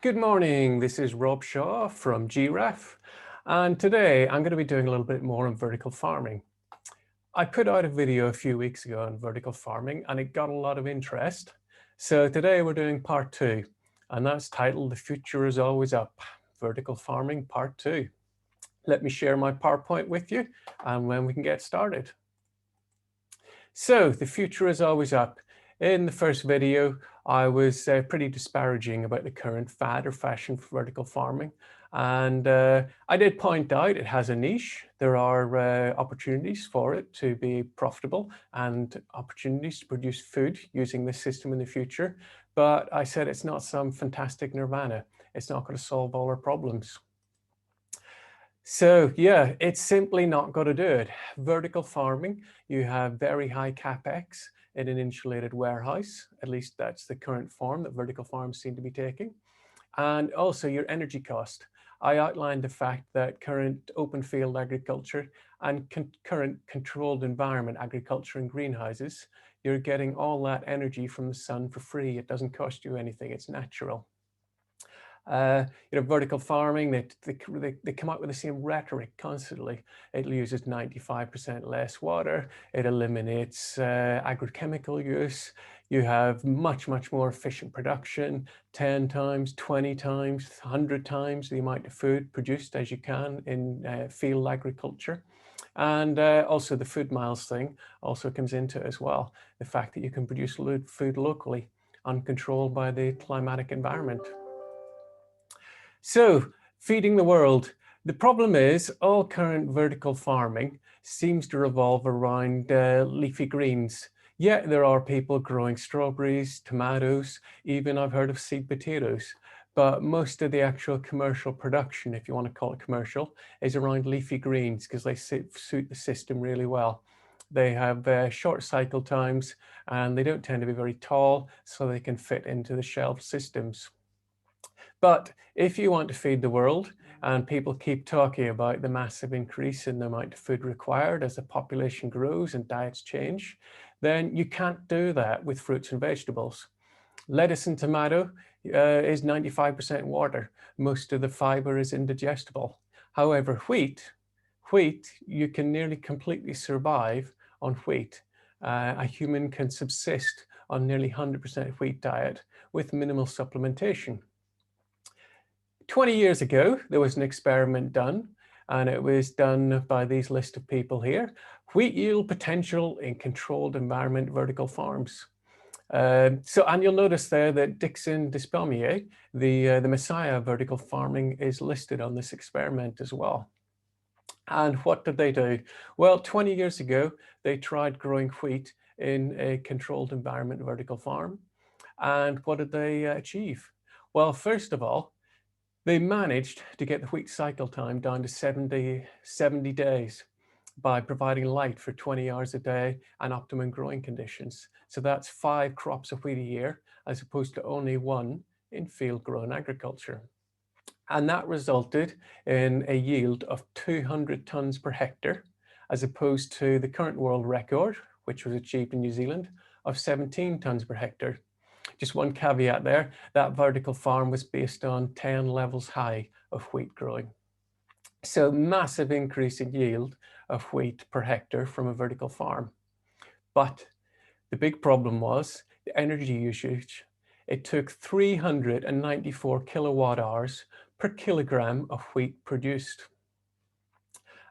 Good morning, this is Rob Shaw from GREF, and today I'm going to be doing a little bit more on vertical farming. I put out a video a few weeks ago on vertical farming and it got a lot of interest. So today we're doing part 2, and that's titled The Future is Always Up, Vertical Farming Part 2. Let me share my PowerPoint with you and then we can get started. So the future is always up. In the first video, I was pretty disparaging about the current fad or fashion for vertical farming. And I did point out it has a niche. There are opportunities for it to be profitable and opportunities to produce food using this system in the future. But I said it's not some fantastic nirvana. It's not going to solve all our problems. So yeah, it's simply not going to do it. Vertical farming, you have very high capex in an insulated warehouse. At least that's the current form that vertical farms seem to be taking. And also your energy cost. I outlined the fact that current open field agriculture and current controlled environment agriculture in greenhouses, you're getting all that energy from the sun for free. It doesn't cost you anything. It's natural. Vertical farming, they come out with the same rhetoric constantly. It uses 95% less water. It eliminates agrochemical use. You have much, much more efficient production, 10 times, 20 times, 100 times the amount of food produced as you can in field agriculture. And also the food miles thing also comes into it as well. The fact that you can produce food locally, uncontrolled by the climatic environment. So, feeding the world. The problem is all current vertical farming seems to revolve around leafy greens. Yet there are people growing strawberries, tomatoes, even I've heard of seed potatoes. But most of the actual commercial production, if you want to call it commercial, is around leafy greens because they suit the system really well. They have short cycle times and they don't tend to be very tall, so they can fit into the shelf systems. But if you want to feed the world, and people keep talking about the massive increase in the amount of food required as the population grows and diets change, then you can't do that with fruits and vegetables. Lettuce and tomato is 95% water. Most of the fiber is indigestible. However, wheat, you can nearly completely survive on wheat. A human can subsist on nearly 100% wheat diet with minimal supplementation. 20 years ago, there was an experiment done, and it was done by these list of people here. Wheat yield potential in controlled environment vertical farms. And you'll notice there that Dixon Despommier, the messiah of vertical farming, is listed on this experiment as well. And what did they do? Well, 20 years ago, they tried growing wheat in a controlled environment vertical farm. And what did they achieve? Well, first of all, they managed to get the wheat cycle time down to 70 days by providing light for 20 hours a day and optimum growing conditions. So that's 5 crops of wheat a year, as opposed to only 1 in field grown agriculture. And that resulted in a yield of 200 tons per hectare, as opposed to the current world record, which was achieved in New Zealand, of 17 tons per hectare. Just one caveat there, that vertical farm was based on 10 levels high of wheat growing. So massive increase in yield of wheat per hectare from a vertical farm. But the big problem was the energy usage. It took 394 kilowatt hours per kilogram of wheat produced.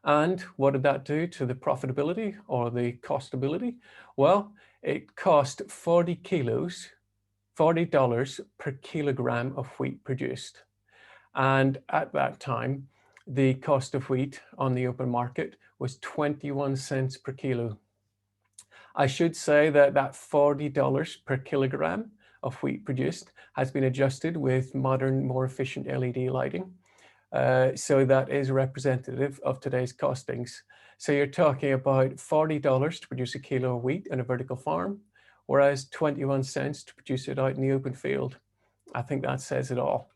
And what did that do to the profitability or the costability? Well, it cost 40 kilos $40 per kilogram of wheat produced. And at that time, the cost of wheat on the open market was 21 cents per kilo. I should say that that $40 per kilogram of wheat produced has been adjusted with modern, more efficient LED lighting. So that is representative of today's costings. So you're talking about $40 to produce a kilo of wheat in a vertical farm, whereas 21 cents to produce it out in the open field. I think that says it all.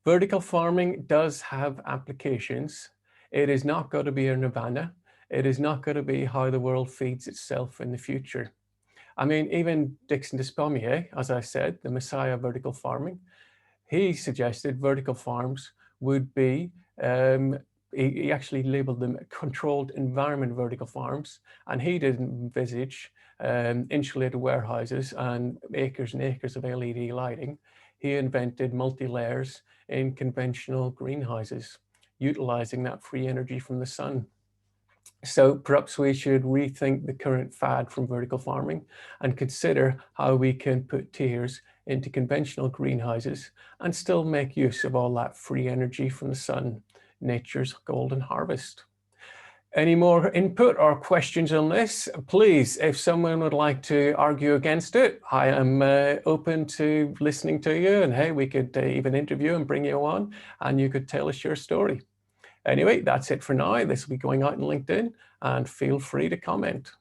Vertical farming does have applications. It is not going to be a nirvana. It is not going to be how the world feeds itself in the future. I mean, even Dixon Despommier, as I said, the messiah of vertical farming, He suggested vertical farms would be, he actually labeled them controlled environment vertical farms, and he didn't envisage insulated warehouses and acres of LED lighting. He invented multi-layers in conventional greenhouses, utilizing that free energy from the sun. So perhaps we should rethink the current fad from vertical farming and consider how we can put tiers into conventional greenhouses and still make use of all that free energy from the sun, nature's golden harvest. Any more input or questions on this? Please, if someone would like to argue against it, I am open to listening to you, and hey, we could even interview and bring you on and you could tell us your story. Anyway, that's it for now. This will be going out on LinkedIn, and feel free to comment.